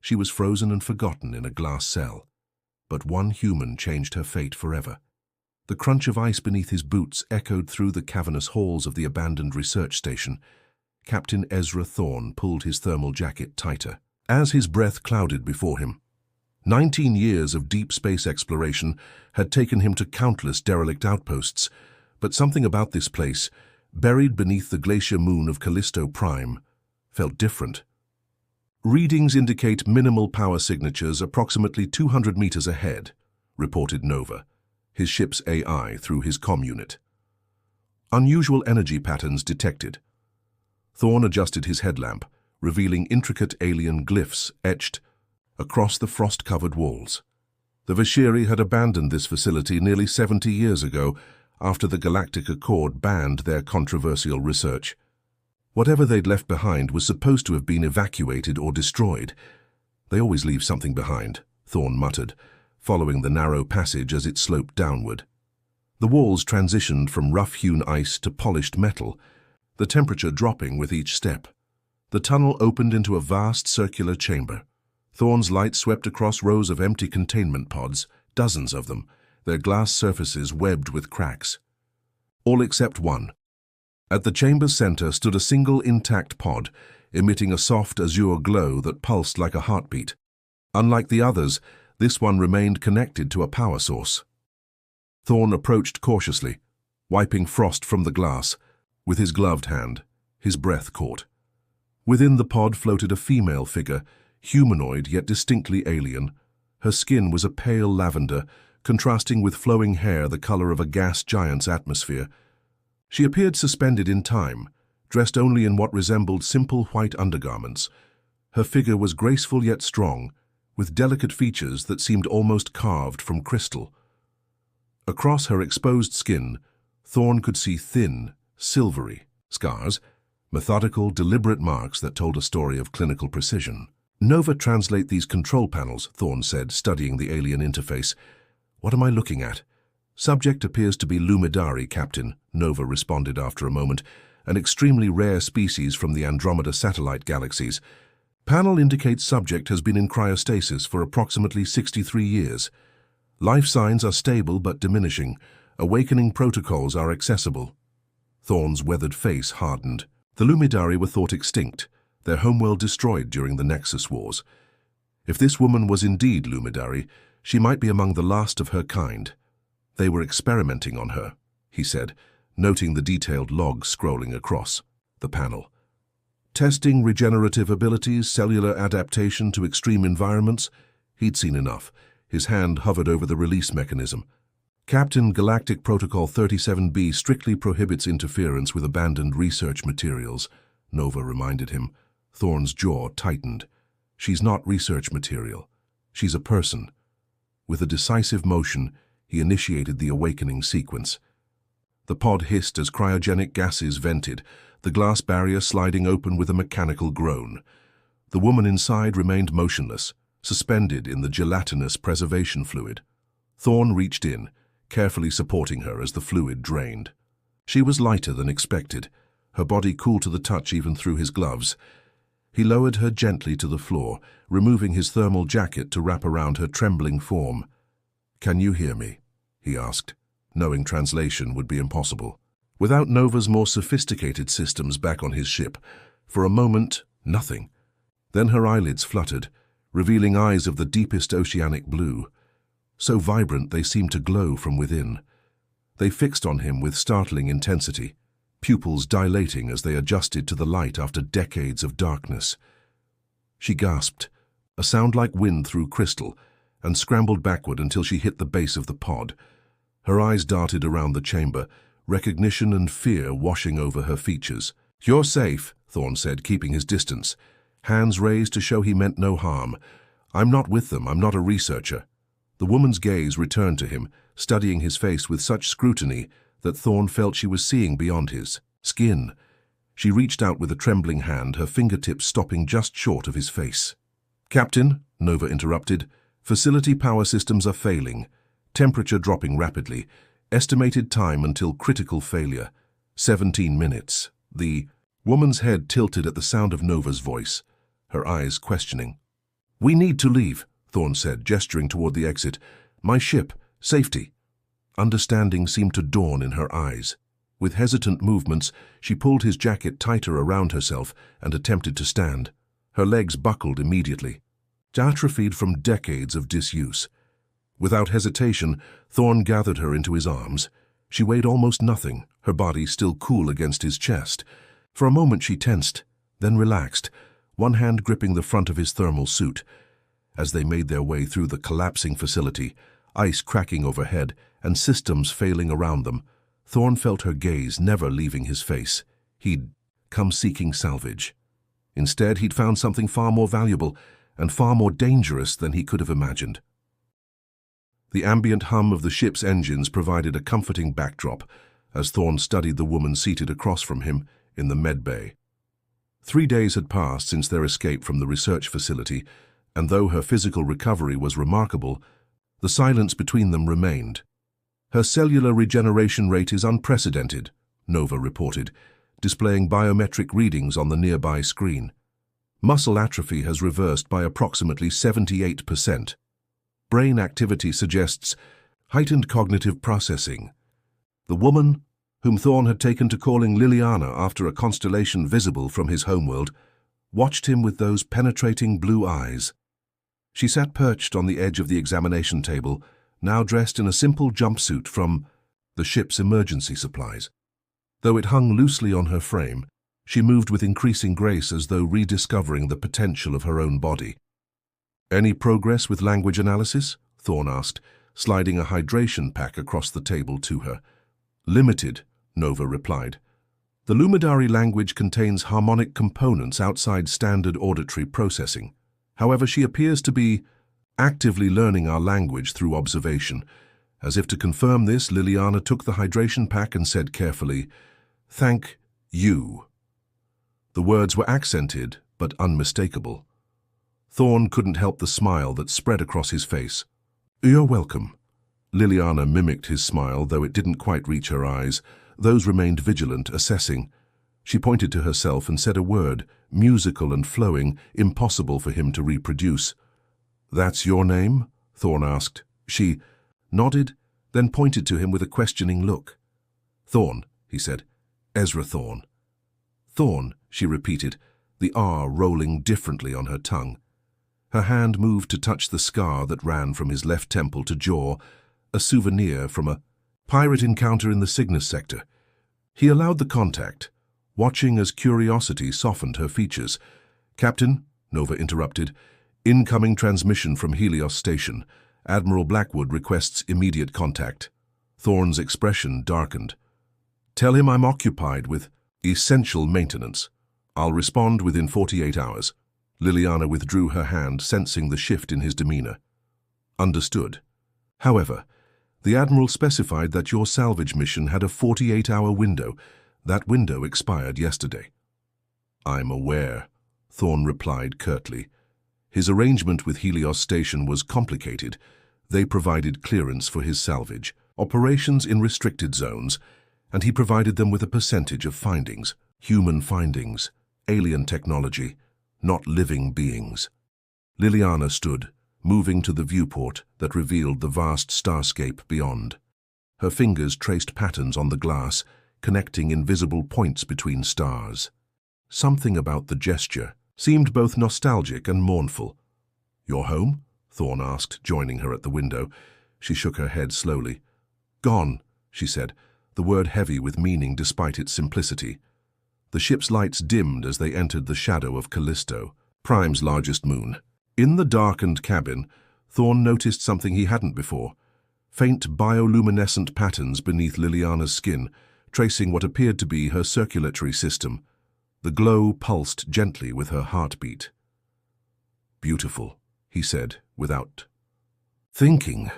She was frozen and forgotten in a glass cell. But one human changed her fate forever. The crunch of ice beneath his boots echoed through the cavernous halls of the abandoned research station. Captain Ezra Thorne pulled his thermal jacket tighter, as his breath clouded before him. 19 years of deep space exploration had taken him to countless derelict outposts, but something about this place, buried beneath the glacier moon of Callisto Prime, felt different. Readings indicate minimal power signatures approximately 200 meters ahead, reported Nova, his ship's AI through his comm unit. Unusual energy patterns detected. Thorne adjusted his headlamp, revealing intricate alien glyphs etched across the frost-covered walls. The Vashiri had abandoned this facility nearly 70 years ago after the Galactic Accord banned their controversial research. Whatever they'd left behind was supposed to have been evacuated or destroyed. They always leave something behind, Thorne muttered, following the narrow passage as it sloped downward. The walls transitioned from rough-hewn ice to polished metal, the temperature dropping with each step. The tunnel opened into a vast circular chamber. Thorne's light swept across rows of empty containment pods, dozens of them, their glass surfaces webbed with cracks. All except one. At the chamber's center stood a single intact pod, emitting a soft azure glow that pulsed like a heartbeat. Unlike the others, this one remained connected to a power source. Thorne approached cautiously, wiping frost from the glass. With his gloved hand, his breath caught. Within the pod floated a female figure, humanoid yet distinctly alien. Her skin was a pale lavender, contrasting with flowing hair the color of a gas giant's atmosphere. She appeared suspended in time, dressed only in what resembled simple white undergarments. Her figure was graceful yet strong, with delicate features that seemed almost carved from crystal. Across her exposed skin, Thorne could see thin, silvery scars, methodical, deliberate marks that told a story of clinical precision. "Nova, translate these control panels," Thorne said, studying the alien interface. "What am I looking at?" "Subject appears to be Lumidari, Captain," Nova responded after a moment, "an extremely rare species from the Andromeda satellite galaxies. Panel indicates subject has been in cryostasis for approximately 63 years. Life signs are stable but diminishing. Awakening protocols are accessible." Thorne's weathered face hardened. The Lumidari were thought extinct, their homeworld destroyed during the Nexus Wars. If this woman was indeed Lumidari, she might be among the last of her kind. "They were experimenting on her," he said, noting the detailed logs scrolling across the panel. "Testing regenerative abilities, cellular adaptation to extreme environments." He'd seen enough. His hand hovered over the release mechanism. "Captain, Galactic Protocol 37B strictly prohibits interference with abandoned research materials," Nova reminded him. Thorne's jaw tightened. "She's not research material. She's a person." With a decisive motion, he initiated the awakening sequence. The pod hissed as cryogenic gases vented, the glass barrier sliding open with a mechanical groan. The woman inside remained motionless, suspended in the gelatinous preservation fluid. Thorne reached in, carefully supporting her as the fluid drained. She was lighter than expected, her body cool to the touch even through his gloves. He lowered her gently to the floor, removing his thermal jacket to wrap around her trembling form. "Can you hear me?" he asked, knowing translation would be impossible. Without Nova's more sophisticated systems back on his ship, for a moment, nothing. Then her eyelids fluttered, revealing eyes of the deepest oceanic blue. So vibrant they seemed to glow from within. They fixed on him with startling intensity, pupils dilating as they adjusted to the light after decades of darkness. She gasped, a sound like wind through crystal, and scrambled backward until she hit the base of the pod. Her eyes darted around the chamber, recognition and fear washing over her features. "You're safe," Thorne said, keeping his distance, hands raised to show he meant no harm. "I'm not with them. I'm not a researcher." The woman's gaze returned to him, studying his face with such scrutiny that Thorne felt she was seeing beyond his skin. She reached out with a trembling hand, her fingertips stopping just short of his face. "Captain," Nova interrupted, "facility power systems are failing, temperature dropping rapidly, estimated time until critical failure, 17 minutes. The woman's head tilted at the sound of Nova's voice, her eyes questioning. "We need to leave," Thorn said, gesturing toward the exit. "My ship, safety." Understanding seemed to dawn in her eyes. With hesitant movements, she pulled his jacket tighter around herself and attempted to stand. Her legs buckled immediately, atrophied from decades of disuse. Without hesitation, Thorn gathered her into his arms. She weighed almost nothing, her body still cool against his chest. For a moment she tensed, then relaxed, one hand gripping the front of his thermal suit. As they made their way through the collapsing facility, ice cracking overhead and systems failing around them, Thorn felt her gaze never leaving his face. He'd come seeking salvage. Instead, he'd found something far more valuable and far more dangerous than he could have imagined. The ambient hum of the ship's engines provided a comforting backdrop as Thorn studied the woman seated across from him in the med bay. 3 days had passed since their escape from the research facility, and though her physical recovery was remarkable, the silence between them remained. "Her cellular regeneration rate is unprecedented," Nova reported, displaying biometric readings on the nearby screen. "Muscle atrophy has reversed by approximately 78%. Brain activity suggests heightened cognitive processing." The woman, whom Thorn had taken to calling Liliana after a constellation visible from his homeworld, watched him with those penetrating blue eyes. She sat perched on the edge of the examination table, now dressed in a simple jumpsuit from the ship's emergency supplies. Though it hung loosely on her frame, she moved with increasing grace as though rediscovering the potential of her own body. "Any progress with language analysis?" Thorn asked, sliding a hydration pack across the table to her. "Limited," Nova replied. "The Lumidari language contains harmonic components outside standard auditory processing. However, she appears to be actively learning our language through observation." As if to confirm this, Liliana took the hydration pack and said carefully, "Thank you." The words were accented, but unmistakable. Thorn couldn't help the smile that spread across his face. "You're welcome." Liliana mimicked his smile, though it didn't quite reach her eyes. Those remained vigilant, assessing. She pointed to herself and said a word, musical and flowing, impossible for him to reproduce. "That's your name?" Thorn asked. She nodded, then pointed to him with a questioning look. "Thorn," he said. "Ezra Thorn." "Thorn," she repeated, the R rolling differently on her tongue. Her hand moved to touch the scar that ran from his left temple to jaw, a souvenir from a pirate encounter in the Cygnus sector. He allowed the contact, watching as curiosity softened her features. "Captain," Nova interrupted, "incoming transmission from Helios Station. Admiral Blackwood requests immediate contact." Thorn's expression darkened. "Tell him I'm occupied with essential maintenance. I'll respond within 48 hours. Liliana withdrew her hand, sensing the shift in his demeanor. "Understood. However, the Admiral specified that your salvage mission had a 48-hour window. That window expired yesterday." "I'm aware," Thorn replied curtly. His arrangement with Helios Station was complicated. They provided clearance for his salvage, operations in restricted zones, and he provided them with a percentage of findings, human findings, alien technology, not living beings. Liliana stood, moving to the viewport that revealed the vast starscape beyond. Her fingers traced patterns on the glass, connecting invisible points between stars. Something about the gesture seemed both nostalgic and mournful. "Your home?" Thorn asked, joining her at the window. She shook her head slowly. "Gone," she said, the word heavy with meaning despite its simplicity. The ship's lights dimmed as they entered the shadow of Callisto, Prime's largest moon. In the darkened cabin, Thorn noticed something he hadn't before. Faint bioluminescent patterns beneath Liliana's skin, tracing what appeared to be her circulatory system. The glow pulsed gently with her heartbeat. "Beautiful," he said, without thinking.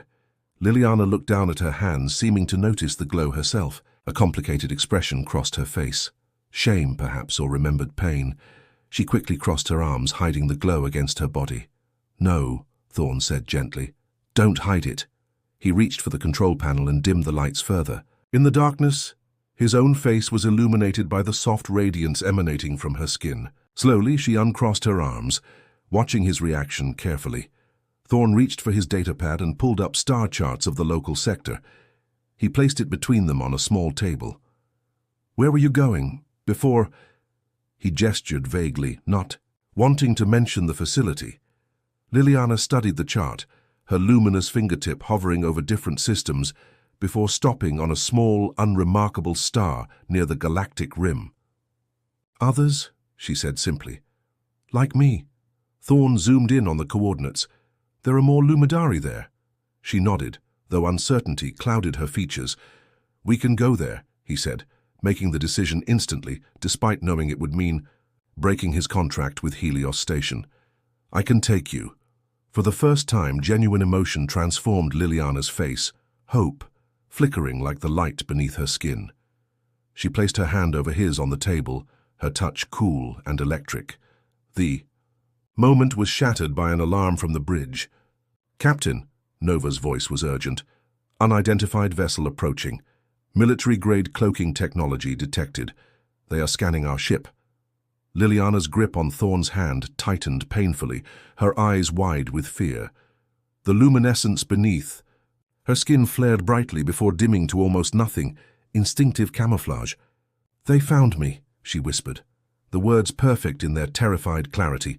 Liliana looked down at her hands, seeming to notice the glow herself. A complicated expression crossed her face. Shame, perhaps, or remembered pain. She quickly crossed her arms, hiding the glow against her body. "No," Thorn said gently. "Don't hide it." He reached for the control panel and dimmed the lights further. In the darkness, his own face was illuminated by the soft radiance emanating from her skin. Slowly, she uncrossed her arms, Watching his reaction carefully, Thorn reached for his datapad and pulled up star charts of the local sector. He placed it between them on a small table. "Where were you going before?" He gestured vaguely, not wanting to mention the facility. Liliana studied the chart, her luminous fingertip hovering over different systems before stopping on a small, unremarkable star near the galactic rim. "Others?" she said simply. "Like me." Thorn zoomed in on the coordinates. "There are more Lumidari there." She nodded, though uncertainty clouded her features. "We can go there," he said, making the decision instantly, despite knowing it would mean breaking his contract with Helios Station. "I can take you." For the first time, genuine emotion transformed Liliana's face, hope, flickering like the light beneath her skin. She placed her hand over his on the table, her touch cool and electric. The moment was shattered by an alarm from the bridge. "Captain," Nova's voice was urgent. "Unidentified vessel approaching. Military-grade cloaking technology detected. They are scanning our ship." Liliana's grip on Thorn's hand tightened painfully, her eyes wide with fear. The luminescence beneath. Her skin flared brightly before dimming to almost nothing, instinctive camouflage. "They found me," she whispered, the words perfect in their terrified clarity.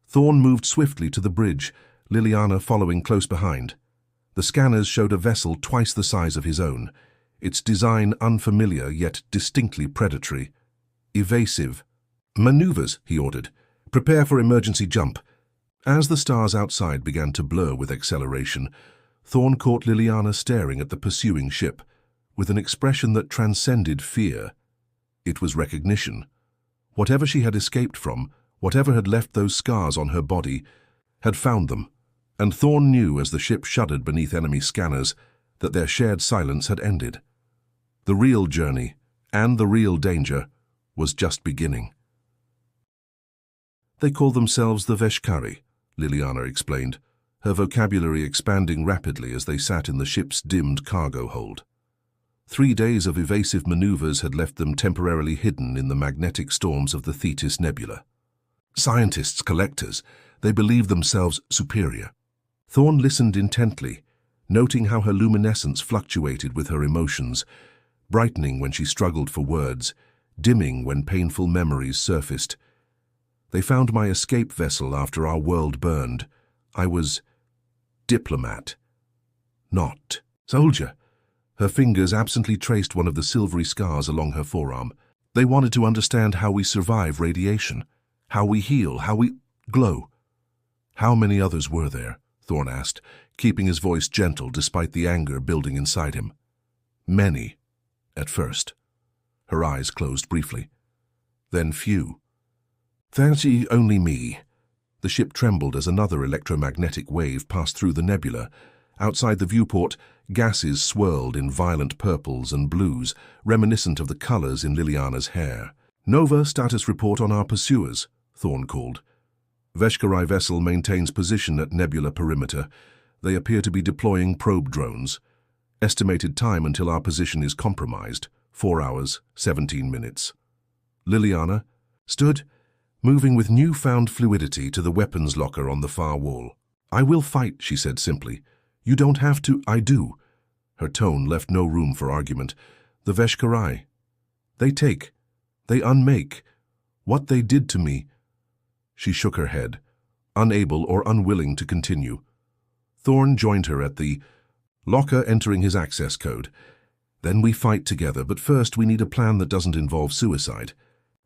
Thorn moved swiftly to the bridge, Liliana following close behind. The scanners showed a vessel twice the size of his own, its design unfamiliar yet distinctly predatory. "Evasive." "Maneuvers," he ordered. "Prepare for emergency jump." As the stars outside began to blur with acceleration, Thorn caught Liliana staring at the pursuing ship, with an expression that transcended fear. It was recognition. Whatever she had escaped from, whatever had left those scars on her body, had found them, and Thorn knew as the ship shuddered beneath enemy scanners that their shared silence had ended. The real journey, and the real danger, was just beginning. "They call themselves the Veshkari," Liliana explained, her vocabulary expanding rapidly as they sat in the ship's dimmed cargo hold. 3 days of evasive maneuvers had left them temporarily hidden in the magnetic storms of the Thetis Nebula. Scientists, collectors, they believed themselves superior. Thorn listened intently, noting how her luminescence fluctuated with her emotions, brightening when she struggled for words, dimming when painful memories surfaced. "They found my escape vessel after our world burned. I was diplomat, not soldier." Her fingers absently traced one of the silvery scars along her forearm. "They wanted to understand how we survive radiation, how we heal, how we glow." "How many others were there?" Thorn asked, keeping his voice gentle despite the anger building inside him. "Many, at first." Her eyes closed briefly. "Then few." "Fancy only me." The ship trembled as another electromagnetic wave passed through the nebula. Outside the viewport, gases swirled in violent purples and blues, reminiscent of the colors in Liliana's hair. "Nova, status report on our pursuers," Thorn called. "Veshkari vessel maintains position at nebula perimeter. They appear to be deploying probe drones. Estimated time until our position is compromised, 4 hours, 17 minutes. Liliana stood, moving with newfound fluidity to the weapons locker on the far wall. "I will fight," she said simply. "You don't have to." "I do." Her tone left no room for argument. "The Veshkari. They unmake. What they did to me." She shook her head, unable or unwilling to continue. Thorn joined her at the locker, entering his access code. "Then we fight together, but first we need a plan that doesn't involve suicide."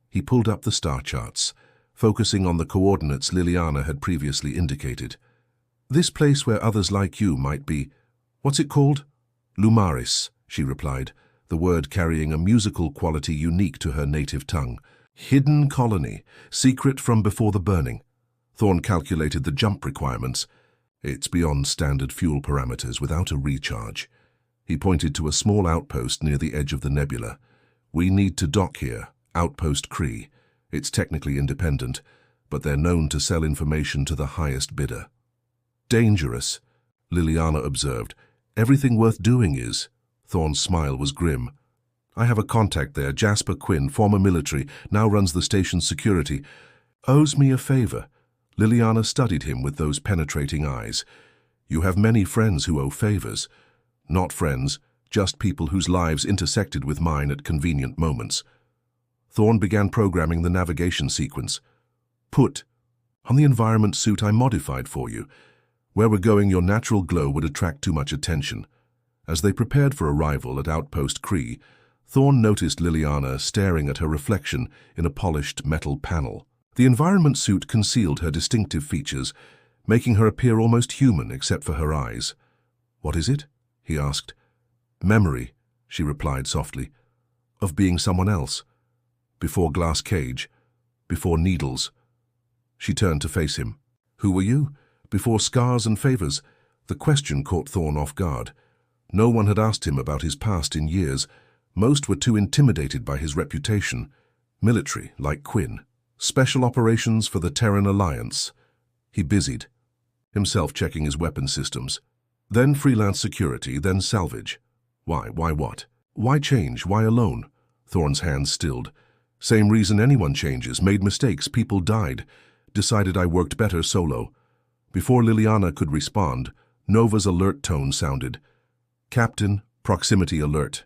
He pulled up the star charts, focusing on the coordinates Liliana had previously indicated. "This place where others like you might be. What's it called?" "Lumaris," she replied, the word carrying a musical quality unique to her native tongue. "Hidden colony, secret from before the burning." Thorn calculated the jump requirements. "It's beyond standard fuel parameters without a recharge." He pointed to a small outpost near the edge of the nebula. "We need to dock here, Outpost Cree. It's technically independent, but they're known to sell information to the highest bidder." "Dangerous," Liliana observed. "Everything worth doing is." Thorn's smile was grim. "I have a contact there, Jasper Quinn, former military, now runs the station's security. Owes me a favor. Liliana studied him with those penetrating eyes. You have many friends who owe favors. Not friends, just people whose lives intersected with mine at convenient moments. Thorn began programming the navigation sequence. Put on the environment suit I modified for you. Where we're going, your natural glow would attract too much attention. As they prepared for arrival at Outpost Kree, Thorn noticed Liliana staring at her reflection in a polished metal panel. The environment suit concealed her distinctive features, making her appear almost human except for her eyes. "What is it?" he asked. "Memory," she replied softly, "of being someone else. Before glass cage, before needles." She turned to face him. "Who were you? Before scars and favors?" The question caught Thorn off guard. No one had asked him about his past in years. Most were too intimidated by his reputation. Military, like Quinn. Special operations for the Terran Alliance. He busied himself checking his weapon systems. Then freelance security, then salvage. Why what? Why change? Why alone? Thorn's hands stilled. Same reason anyone changes. Made mistakes, people died. Decided I worked better solo. Before Liliana could respond, Nova's alert tone sounded. "Captain, proximity alert.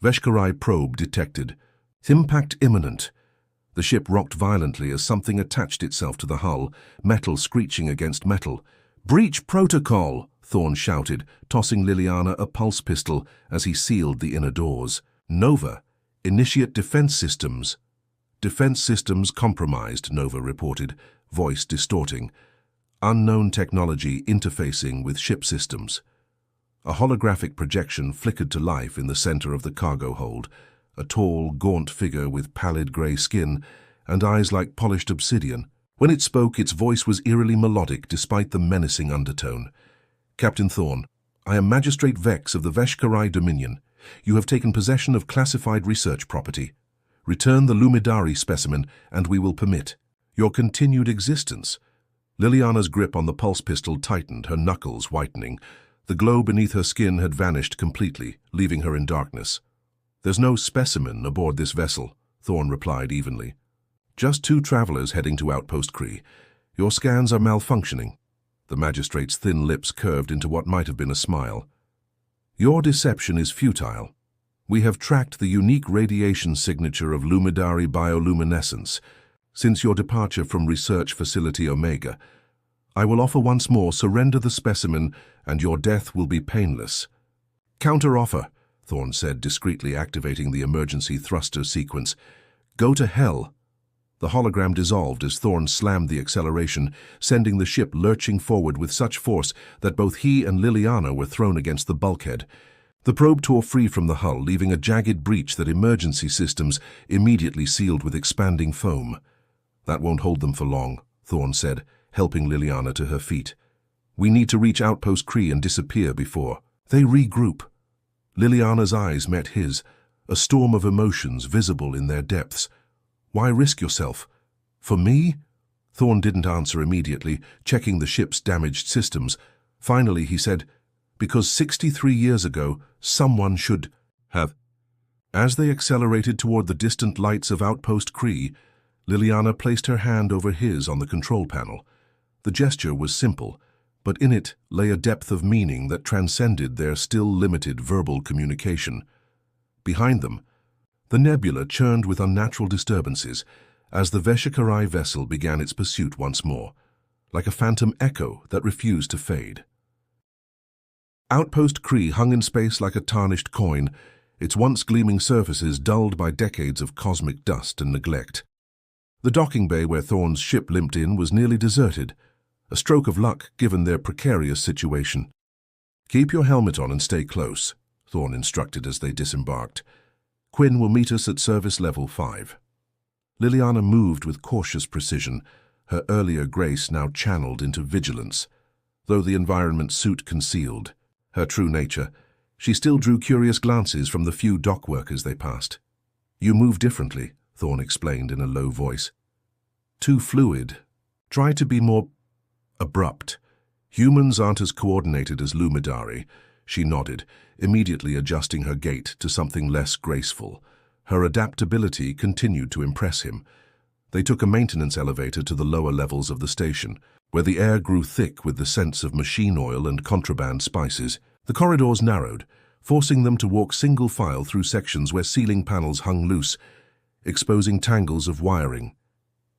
Veshkarai probe detected. Impact imminent." The ship rocked violently as something attached itself to the hull, metal screeching against metal. "Breach protocol!" Thorn shouted, tossing Liliana a pulse pistol as he sealed the inner doors. "Nova, initiate defense systems." "Defense systems compromised," Nova reported, voice distorting. "Unknown technology interfacing with ship systems." A holographic projection flickered to life in the center of the cargo hold, a tall, gaunt figure with pallid gray skin and eyes like polished obsidian. When it spoke, its voice was eerily melodic despite the menacing undertone. "Captain Thorn, I am Magistrate Vex of the Veshkarai Dominion. You have taken possession of classified research property. Return the Lumidari specimen, and we will permit your continued existence." Liliana's grip on the pulse pistol tightened, her knuckles whitening. The glow beneath her skin had vanished completely, leaving her in darkness. "There's no specimen aboard this vessel," Thorn replied evenly. "Just 2 travelers heading to Outpost Kree. Your scans are malfunctioning." The magistrate's thin lips curved into what might have been a smile. "Your deception is futile. We have tracked the unique radiation signature of Lumidari bioluminescence since your departure from Research Facility Omega. I will offer once more, surrender the specimen, and your death will be painless." "Counter-offer," Thorn said, discreetly activating the emergency thruster sequence. "Go to hell." The hologram dissolved as Thorn slammed the acceleration, sending the ship lurching forward with such force that both he and Liliana were thrown against the bulkhead. The probe tore free from the hull, leaving a jagged breach that emergency systems immediately sealed with expanding foam. "That won't hold them for long," Thorn said, helping Liliana to her feet. "We need to reach Outpost Kree and disappear before they regroup." Liliana's eyes met his, a storm of emotions visible in their depths. "Why risk yourself? For me?" Thorn didn't answer immediately, checking the ship's damaged systems. Finally, he said, "Because 63 years ago, someone should have." As they accelerated toward the distant lights of Outpost Kree, Liliana placed her hand over his on the control panel. The gesture was simple, but in it lay a depth of meaning that transcended their still limited verbal communication. Behind them, the nebula churned with unnatural disturbances as the Veshkarai vessel began its pursuit once more, like a phantom echo that refused to fade. Outpost Kree hung in space like a tarnished coin, its once gleaming surfaces dulled by decades of cosmic dust and neglect. The docking bay where Thorn's ship limped in was nearly deserted, a stroke of luck given their precarious situation. "Keep your helmet on and stay close," Thorn instructed as they disembarked. "Quinn will meet us at service level 5. Liliana moved with cautious precision, her earlier grace now channeled into vigilance. Though the environment suit concealed her true nature, she still drew curious glances from the few dock workers they passed. "You move differently," Thorn explained in a low voice. "Too fluid. Try to be more abrupt. Humans aren't as coordinated as Lumidari." She nodded, immediately adjusting her gait to something less graceful. Her adaptability continued to impress him. They took a maintenance elevator to the lower levels of the station, where the air grew thick with the scents of machine oil and contraband spices. The corridors narrowed, forcing them to walk single file through sections where ceiling panels hung loose, exposing tangles of wiring.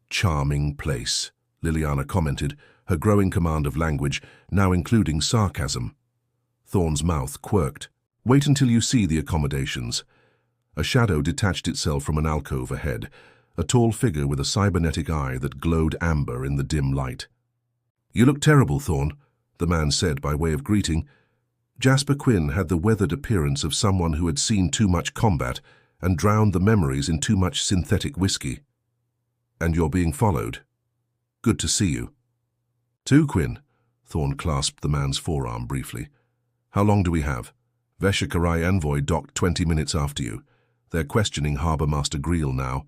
"Charming place," Liliana commented, her growing command of language now including sarcasm. Thorn's mouth quirked. "Wait until you see the accommodations." A shadow detached itself from an alcove ahead, a tall figure with a cybernetic eye that glowed amber in the dim light. "You look terrible, Thorn," the man said by way of greeting. Jasper Quinn had the weathered appearance of someone who had seen too much combat and drowned the memories in too much synthetic whiskey. "And you're being followed. Good to see you." "Too, Quinn." Thorn clasped the man's forearm briefly. "How long do we have?" "Veshkarai envoy docked 20 minutes after you. They're questioning Harbour Master Greel now."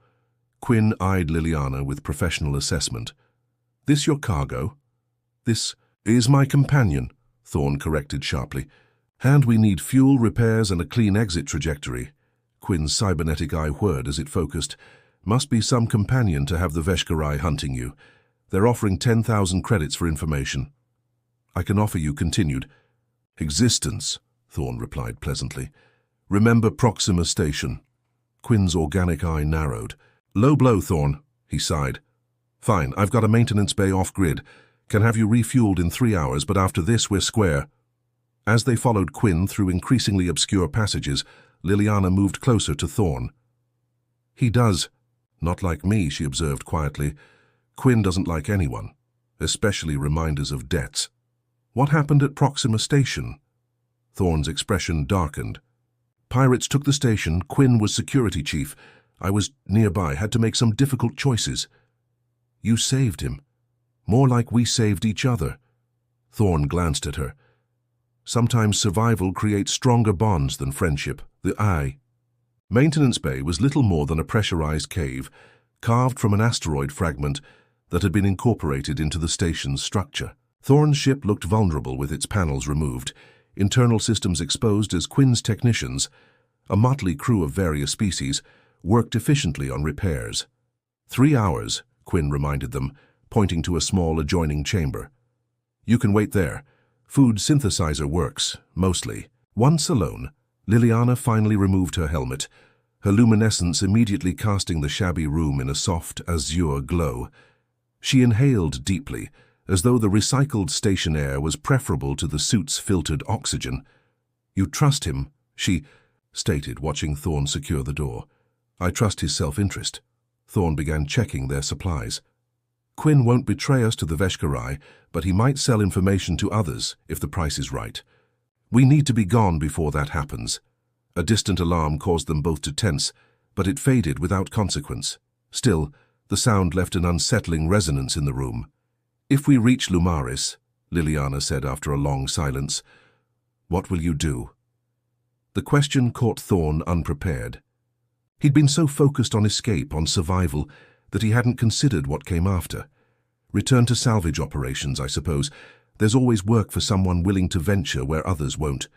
Quinn eyed Liliana with professional assessment. "This your cargo?" "This is my companion," Thorn corrected sharply. "And we need fuel, repairs, and a clean exit trajectory." Quinn's cybernetic eye whirred as it focused. "Must be some companion to have the Veshkarai hunting you. They're offering 10,000 credits for information." "I can offer you continued existence," Thorn replied pleasantly. "Remember Proxima Station." Quinn's organic eye narrowed. "Low blow, Thorn," he sighed. "Fine, I've got a maintenance bay off-grid. Can have you refueled in 3 hours, but after this we're square." As they followed Quinn through increasingly obscure passages, Liliana moved closer to Thorn. "He does. Not like me," she observed quietly. "Quinn doesn't like anyone, especially reminders of debts." "What happened at Proxima Station?" Thorn's expression darkened. "Pirates took the station. Quinn was security chief. I was nearby, had to make some difficult choices." "You saved him. More like we saved each other." Thorn glanced at her. "Sometimes survival creates stronger bonds than friendship." The eye. Maintenance Bay was little more than a pressurized cave, carved from an asteroid fragment that had been incorporated into the station's structure. Thorn's ship looked vulnerable with its panels removed, internal systems exposed as Quinn's technicians, a motley crew of various species, worked efficiently on repairs. 3 hours, Quinn reminded them, pointing to a small adjoining chamber. "You can wait there. Food synthesizer works, mostly." Once alone, Liliana finally removed her helmet, her luminescence immediately casting the shabby room in a soft, azure glow. She inhaled deeply, as though the recycled station air was preferable to the suit's filtered oxygen. "You trust him," she stated, watching Thorn secure the door. "I trust his self-interest." Thorn began checking their supplies. "Quinn won't betray us to the Veshkarai, but he might sell information to others if the price is right. We need to be gone before that happens." A distant alarm caused them both to tense, but it faded without consequence. Still, the sound left an unsettling resonance in the room. "If we reach Lumaris," Liliana said after a long silence, "what will you do?" The question caught Thorn unprepared. He'd been so focused on escape, on survival, that he hadn't considered what came after. Return to salvage operations, I suppose. There's always work for someone willing to venture where others won't.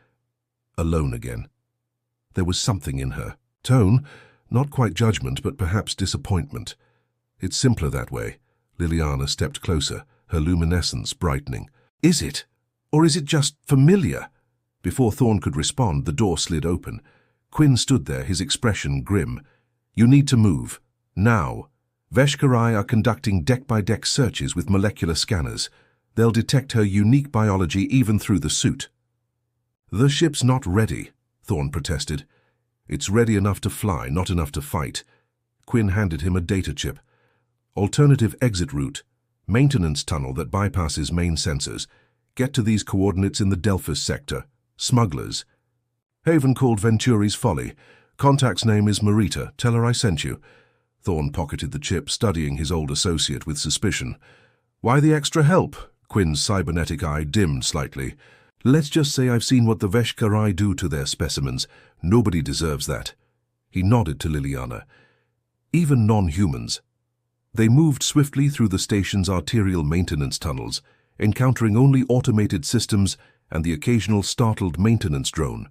Alone again. There was something in her tone, not quite judgment, but perhaps disappointment. "It's simpler that way." Liliana stepped closer, her luminescence brightening. "Is it? Or is it just familiar?" Before Thorn could respond, the door slid open. Quinn stood there, his expression grim. "You need to move. Now. Veshkarai are conducting deck-by-deck searches with molecular scanners. They'll detect her unique biology even through the suit." "The ship's not ready," Thorn protested. "It's ready enough to fly, not enough to fight." Quinn handed him a data chip. "Alternative exit route. Maintenance tunnel that bypasses main sensors. Get to these coordinates in the Delphus sector. Smugglers. Haven called Venturi's Folly. Contact's name is Marita. Tell her I sent you." Thorn pocketed the chip, studying his old associate with suspicion. "Why the extra help?" Quinn's cybernetic eye dimmed slightly. "Let's just say I've seen what the Veshkarai do to their specimens. Nobody deserves that." He nodded to Liliana. "Even non-humans." They moved swiftly through the station's arterial maintenance tunnels, encountering only automated systems and the occasional startled maintenance drone.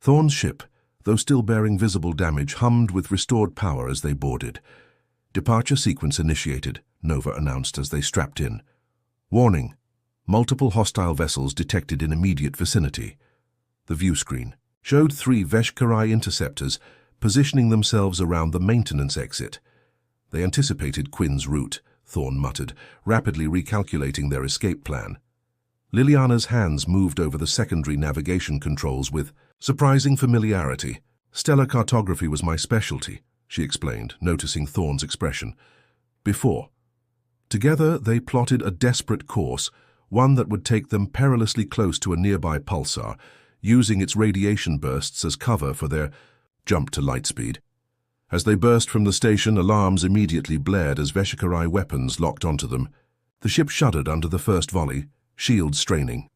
Thorn's ship, though still bearing visible damage, hummed with restored power as they boarded. Departure sequence initiated, Nova announced as they strapped in. Warning. Multiple hostile vessels detected in immediate vicinity. The view screen showed 3 Veshkarai interceptors positioning themselves around the maintenance exit. They anticipated Quinn's route, Thorne muttered, rapidly recalculating their escape plan. Liliana's hands moved over the secondary navigation controls with surprising familiarity. Stellar cartography was my specialty, she explained, noticing Thorne's expression. Before. Together they plotted a desperate course, one that would take them perilously close to a nearby pulsar, using its radiation bursts as cover for their jump to lightspeed. As they burst from the station, alarms immediately blared as Veshkarai weapons locked onto them. The ship shuddered under the first volley, shields straining.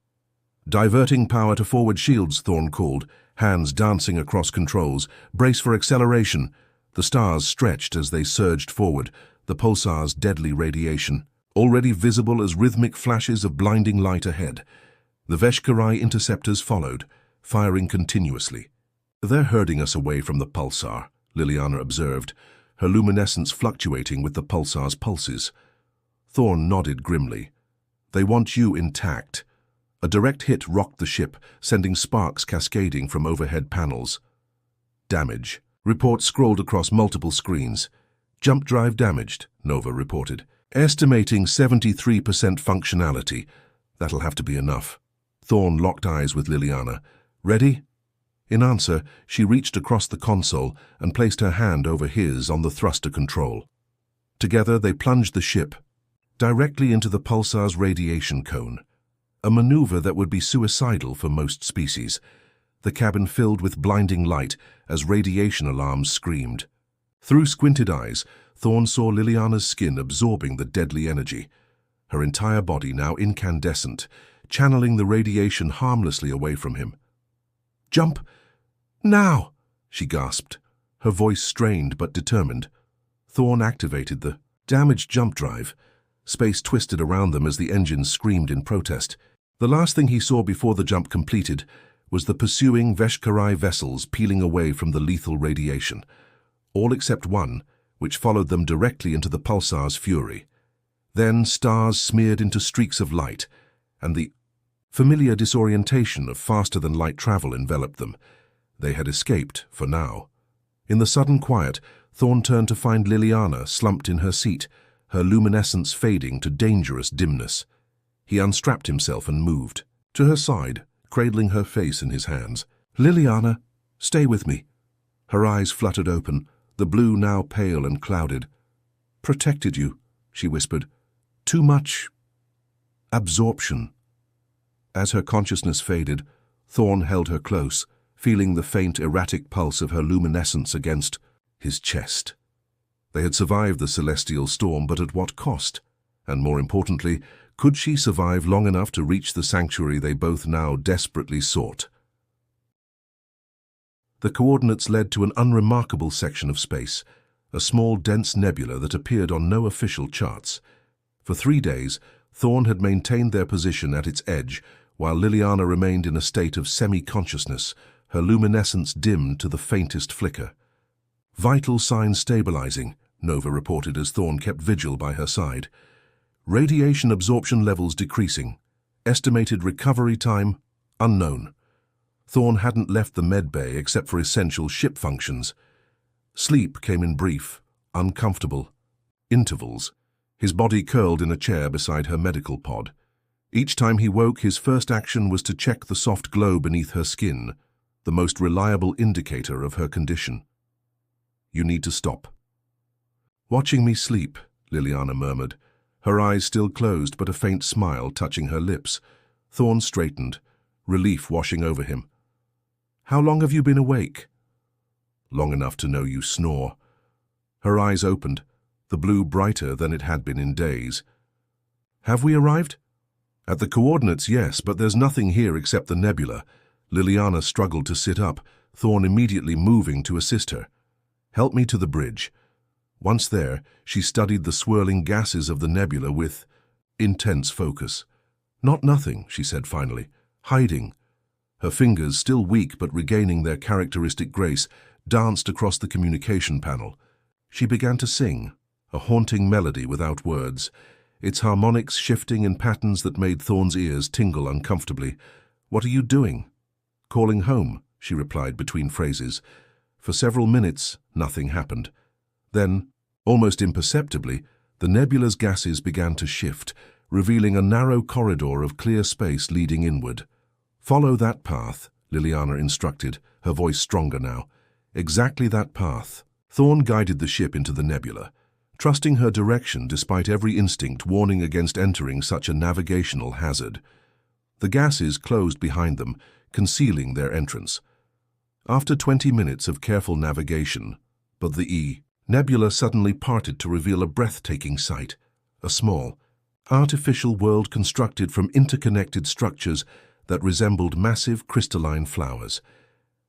Diverting power to forward shields, Thorne called, hands dancing across controls. Brace for acceleration. The stars stretched as they surged forward, the pulsar's deadly radiation, already visible as rhythmic flashes of blinding light ahead. The Veshkarai interceptors followed, firing continuously. They're herding us away from the pulsar, Liliana observed, her luminescence fluctuating with the pulsar's pulses. Thorne nodded grimly. They want you intact. A direct hit rocked the ship, sending sparks cascading from overhead panels. Damage. Reports scrolled across multiple screens. Jump drive damaged, Nova reported. Estimating 73% functionality. That'll have to be enough. Thorne locked eyes with Liliana. Ready? In answer, she reached across the console and placed her hand over his on the thruster control. Together they plunged the ship directly into the pulsar's radiation cone, a maneuver that would be suicidal for most species. The cabin filled with blinding light as radiation alarms screamed. Through squinted eyes, Thorne saw Liliana's skin absorbing the deadly energy, her entire body now incandescent, channeling the radiation harmlessly away from him. "Jump! Now!" she gasped, her voice strained but determined. Thorne activated the damaged jump drive. Space twisted around them as the engines screamed in protest. The last thing he saw before the jump completed was the pursuing Veshkarai vessels peeling away from the lethal radiation, all except one, which followed them directly into the pulsar's fury. Then stars smeared into streaks of light, and the familiar disorientation of faster-than-light travel enveloped them. They had escaped, for now. In the sudden quiet, Thorne turned to find Liliana slumped in her seat, her luminescence fading to dangerous dimness. He unstrapped himself and moved to her side, cradling her face in his hands. "Liliana, stay with me." Her eyes fluttered open, the blue now pale and clouded. "Protected you," she whispered. "Too much absorption." As her consciousness faded, Thorne held her close, feeling the faint, erratic pulse of her luminescence against his chest. They had survived the celestial storm, but at what cost? And more importantly, could she survive long enough to reach the sanctuary they both now desperately sought? The coordinates led to an unremarkable section of space, a small, dense nebula that appeared on no official charts. For 3 days, Thorne had maintained their position at its edge, while Liliana remained in a state of semi-consciousness, her luminescence dimmed to the faintest flicker. "Vital signs stabilizing," Nova reported as Thorne kept vigil by her side. "Radiation absorption levels decreasing. Estimated recovery time unknown." Thorne hadn't left the med bay except for essential ship functions. Sleep came in brief, uncomfortable intervals. His body curled in a chair beside her medical pod. Each time he woke, his first action was to check the soft glow beneath her skin, the most reliable indicator of her condition. "You need to stop." "Watching me sleep," Liliana murmured, her eyes still closed but a faint smile touching her lips. Thorne straightened, relief washing over him. "How long have you been awake?" "Long enough to know you snore." Her eyes opened, the blue brighter than it had been in days. "Have we arrived?" "At the coordinates, yes, but there's nothing here except the nebula." Liliana struggled to sit up, Thorne immediately moving to assist her. "Help me to the bridge." Once there, she studied the swirling gases of the nebula with intense focus. "Not nothing," she said finally. "Hiding." Her fingers, still weak but regaining their characteristic grace, danced across the communication panel. She began to sing, a haunting melody without words, its harmonics shifting in patterns that made Thorn's ears tingle uncomfortably. "What are you doing?" "Calling home," she replied between phrases. For several minutes, nothing happened. Then, almost imperceptibly, the nebula's gases began to shift, revealing a narrow corridor of clear space leading inward. "Follow that path," Liliana instructed, her voice stronger now. "Exactly that path." Thorn guided the ship into the nebula, trusting her direction despite every instinct warning against entering such a navigational hazard. The gases closed behind them, concealing their entrance. After 20 minutes of careful navigation, but the nebula suddenly parted to reveal a breathtaking sight, a small, artificial world constructed from interconnected structures that resembled massive crystalline flowers.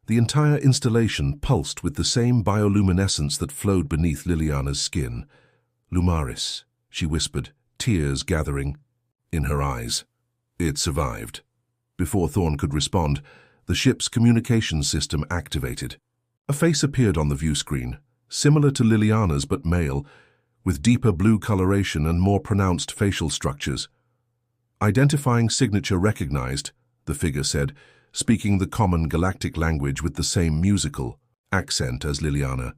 The entire installation pulsed with the same bioluminescence that flowed beneath Liliana's skin. "Lumaris," she whispered, tears gathering in her eyes. It survived. Before Thorn could respond, the ship's communications system activated. A face appeared on the view screen, similar to Liliana's but male, with deeper blue coloration and more pronounced facial structures. "Identifying signature recognized," the figure said, speaking the common galactic language with the same musical accent as Liliana.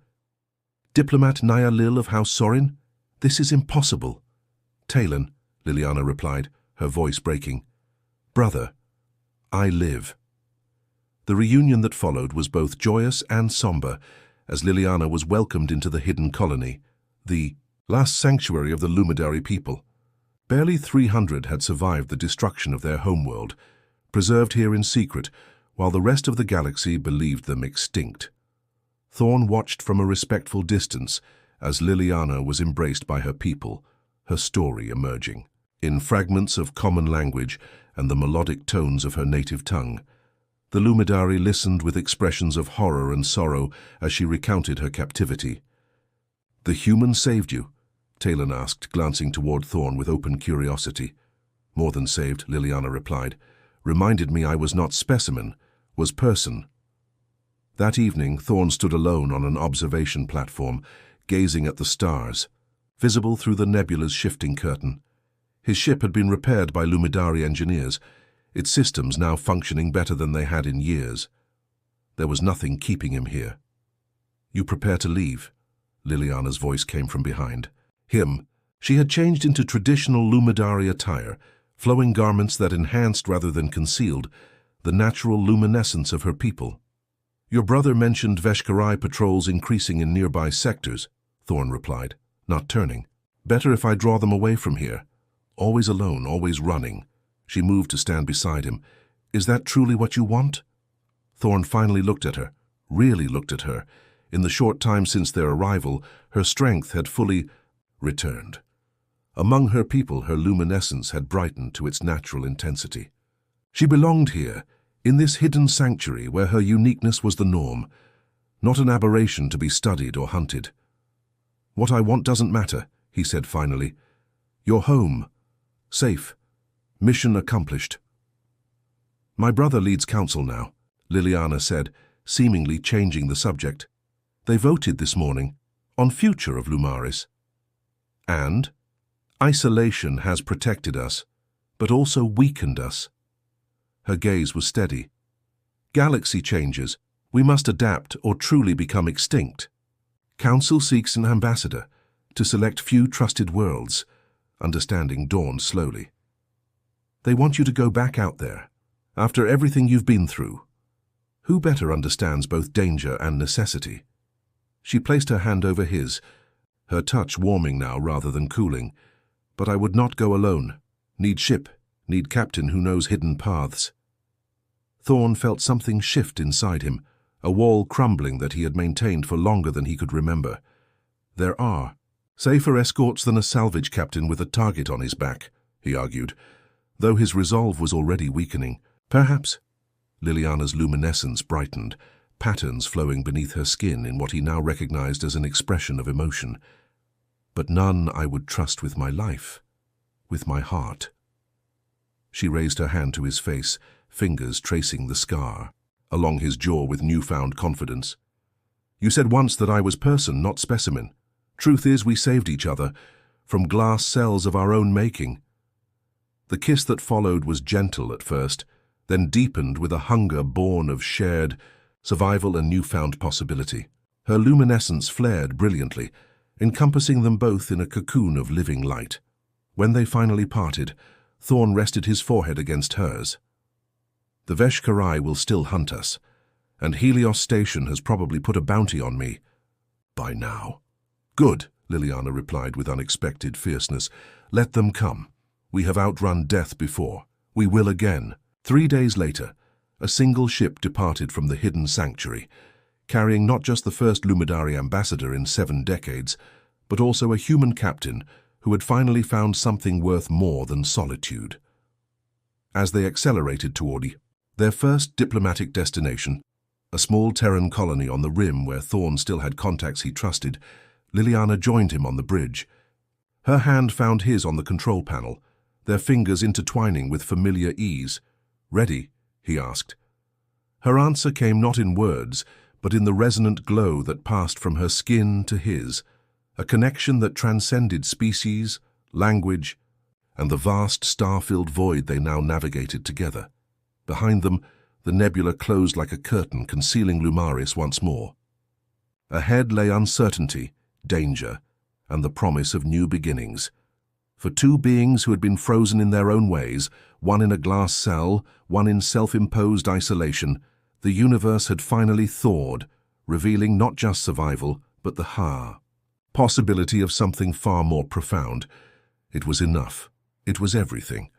"Diplomat Naya Lil of House Sorin? This is impossible." "Talon," Liliana replied, her voice breaking. "Brother, I live." The reunion that followed was both joyous and somber, as Liliana was welcomed into the hidden colony, the last sanctuary of the Lumidari people. Barely 300 had survived the destruction of their homeworld, preserved here in secret, while the rest of the galaxy believed them extinct. Thorn watched from a respectful distance as Liliana was embraced by her people, her story emerging in fragments of common language and the melodic tones of her native tongue. The Lumidari listened with expressions of horror and sorrow as she recounted her captivity. "The human saved you?" Talon asked, glancing toward Thorn with open curiosity. "More than saved," Liliana replied. "Reminded me I was not specimen, was person." That evening, Thorn stood alone on an observation platform, gazing at the stars, visible through the nebula's shifting curtain. His ship had been repaired by Lumidari engineers, its systems now functioning better than they had in years. There was nothing keeping him here. "You prepare to leave?" Liliana's voice came from behind. She had changed into traditional Lumidari attire, flowing garments that enhanced rather than concealed the natural luminescence of her people. "Your brother mentioned Veshkarai patrols increasing in nearby sectors," Thorn replied, not turning. "Better if I draw them away from here. Always alone, always running." She moved to stand beside him. "Is that truly what you want?" Thorn finally looked at her, really looked at her. In the short time since their arrival, her strength had fully returned. Among her people, her luminescence had brightened to its natural intensity. She belonged here, in this hidden sanctuary where her uniqueness was the norm, not an aberration to be studied or hunted. "What I want doesn't matter," he said finally. "You're home, safe, mission accomplished." "My brother leads council now," Liliana said, seemingly changing the subject. "They voted this morning on future of Lumaris. And isolation has protected us, but also weakened us." Her gaze was steady. "Galaxy changes. We must adapt or truly become extinct. Council seeks an ambassador to select few trusted worlds." Understanding dawned slowly. "They want you to go back out there, after everything you've been through. Who better understands both danger and necessity?" She placed her hand over his, her touch warming now rather than cooling. "But I would not go alone. Need ship, need captain who knows hidden paths." Thorn felt something shift inside him, a wall crumbling that he had maintained for longer than he could remember. "There are safer escorts than a salvage captain with a target on his back," he argued, though his resolve was already weakening. "Perhaps." Liliana's luminescence brightened, patterns flowing beneath her skin in what he now recognized as an expression of emotion. "But none I would trust with my life, with my heart." She raised her hand to his face, fingers tracing the scar along his jaw with newfound confidence. "You said once that I was person, not specimen. Truth is, we saved each other from glass cells of our own making. The kiss that followed was gentle at first, then deepened with a hunger born of shared survival and newfound possibility. Her luminescence flared brilliantly, encompassing them both in a cocoon of living light. When they finally parted, Thorn rested his forehead against hers. The Vesh-Karai will still hunt us, and Helios Station has probably put a bounty on me by now. Good, Liliana replied with unexpected fierceness. Let them come. We have outrun death before. We will again. 3 days later, a single ship departed from the hidden sanctuary, carrying not just the first Lumidari ambassador in 7 decades, but also a human captain who had finally found something worth more than solitude. As they accelerated toward their first diplomatic destination, a small Terran colony on the rim where Thorn still had contacts he trusted, Liliana joined him on the bridge. Her hand found his on the control panel, their fingers intertwining with familiar ease. "Ready?" he asked. Her answer came not in words, but in the resonant glow that passed from her skin to his, a connection that transcended species, language, and the vast star-filled void they now navigated together. Behind them, the nebula closed like a curtain, concealing Lumaris once more. Ahead lay uncertainty, danger, and the promise of new beginnings. For 2 beings who had been frozen in their own ways, one in a glass cell, one in self-imposed isolation, the universe had finally thawed, revealing not just survival, but the possibility of something far more profound. It was enough. It was everything.